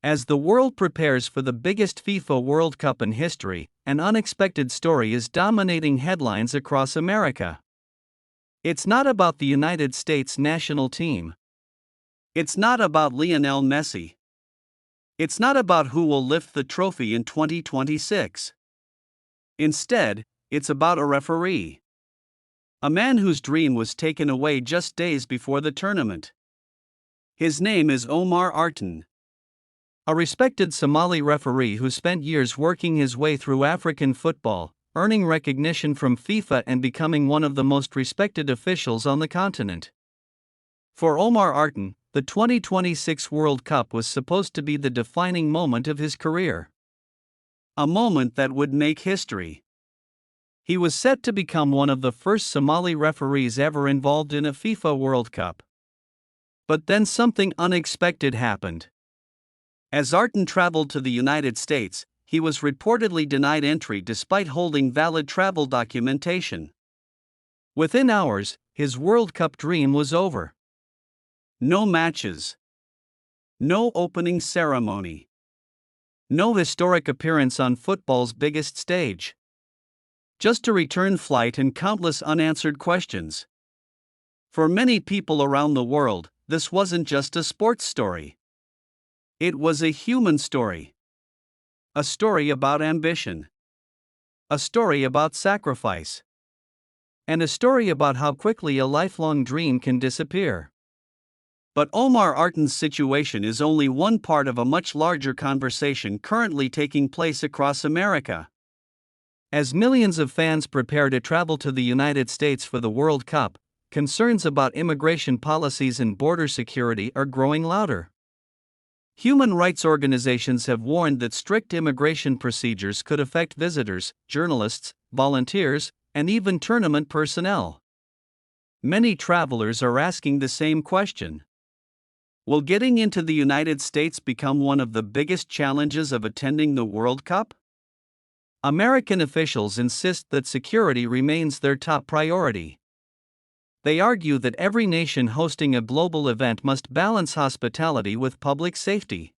As the world prepares for the biggest FIFA World Cup in history, an unexpected story is dominating headlines across America. It's not about the United States national team. It's not about Lionel Messi. It's not about who will lift the trophy in 2026. Instead, it's about a referee. A man whose dream was taken away just days before the tournament. His name is Omar Artan. A respected Somali referee who spent years working his way through African football, earning recognition from FIFA and becoming one of the most respected officials on the continent. For Omar Artan, the 2026 World Cup was supposed to be the defining moment of his career. A moment that would make history. He was set to become one of the first Somali referees ever involved in a FIFA World Cup. But then something unexpected happened. As Artan traveled to the United States, he was reportedly denied entry despite holding valid travel documentation. Within hours, his World Cup dream was over. No matches. No opening ceremony. No historic appearance on football's biggest stage. Just a return flight and countless unanswered questions. For many people around the world, this wasn't just a sports story. It was a human story. A story about ambition. A story about sacrifice. And a story about how quickly a lifelong dream can disappear. But Omar Artan's situation is only one part of a much larger conversation currently taking place across America. As millions of fans prepare to travel to the United States for the World Cup, concerns about immigration policies and border security are growing louder. Human rights organizations have warned that strict immigration procedures could affect visitors, journalists, volunteers, and even tournament personnel. Many travelers are asking the same question. Will getting into the United States become one of the biggest challenges of attending the World Cup? American officials insist that security remains their top priority. They argue that every nation hosting a global event must balance hospitality with public safety.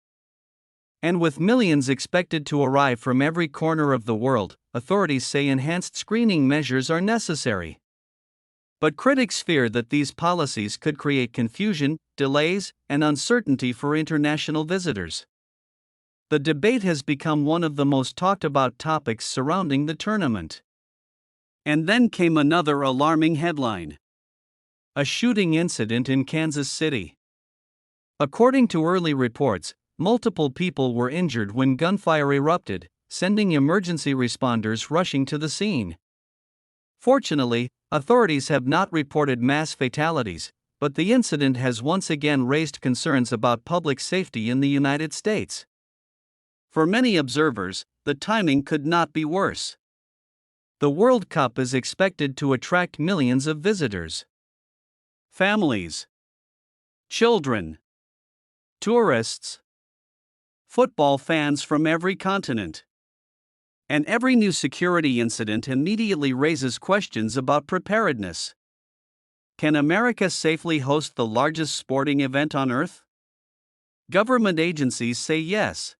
And with millions expected to arrive from every corner of the world, authorities say enhanced screening measures are necessary. But critics fear that these policies could create confusion, delays, and uncertainty for international visitors. The debate has become one of the most talked about topics surrounding the tournament. And then came another alarming headline. A shooting incident in Kansas City. According to early reports, multiple people were injured when gunfire erupted, sending emergency responders rushing to the scene. Fortunately, authorities have not reported mass fatalities, but the incident has once again raised concerns about public safety in the United States. For many observers, the timing could not be worse. The World Cup is expected to attract millions of visitors. Families, children, tourists, football fans from every continent. And every new security incident immediately raises questions about preparedness. Can America safely host the largest sporting event on Earth? Government agencies say yes.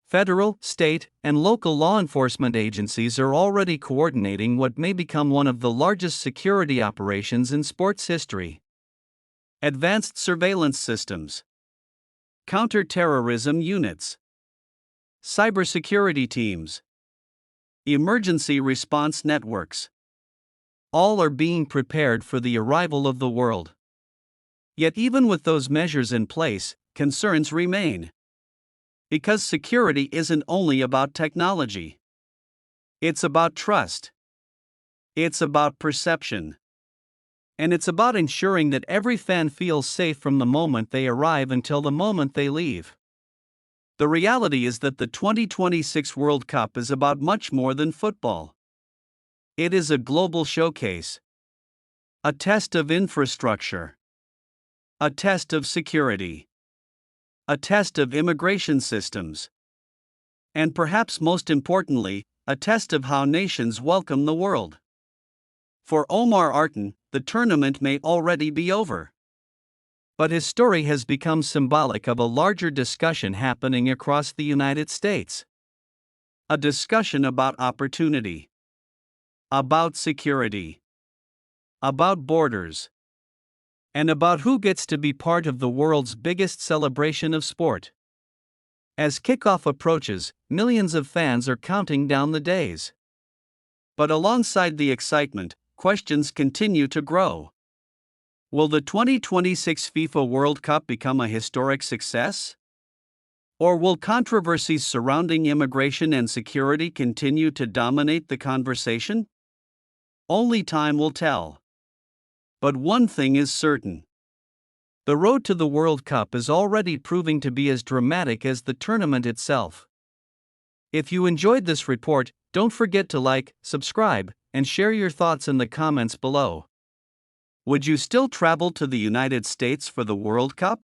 Federal, state, and local law enforcement agencies are already coordinating what may become one of the largest security operations in sports history. Advanced surveillance systems, counter-terrorism units, cybersecurity teams, emergency response networks. All are being prepared for the arrival of the world. Yet even with those measures in place, concerns remain. Because security isn't only about technology. It's about trust. It's about perception. And it's about ensuring that every fan feels safe from the moment they arrive until the moment they leave. The reality is that the 2026 World Cup is about much more than football. It is a global showcase. A test of infrastructure. A test of security. A test of immigration systems. And perhaps most importantly, a test of how nations welcome the world. For Omar Artan, the tournament may already be over. But his story has become symbolic of a larger discussion happening across the United States. A discussion about opportunity, about security, about borders, and about who gets to be part of the world's biggest celebration of sport. As kickoff approaches, millions of fans are counting down the days. But alongside the excitement, questions continue to grow. Will the 2026 FIFA World Cup become a historic success? Or will controversies surrounding immigration and security continue to dominate the conversation? Only time will tell. But one thing is certain. The road to the World Cup is already proving to be as dramatic as the tournament itself. If you enjoyed this report, don't forget to like, subscribe, and share your thoughts in the comments below. Would you still travel to the United States for the World Cup?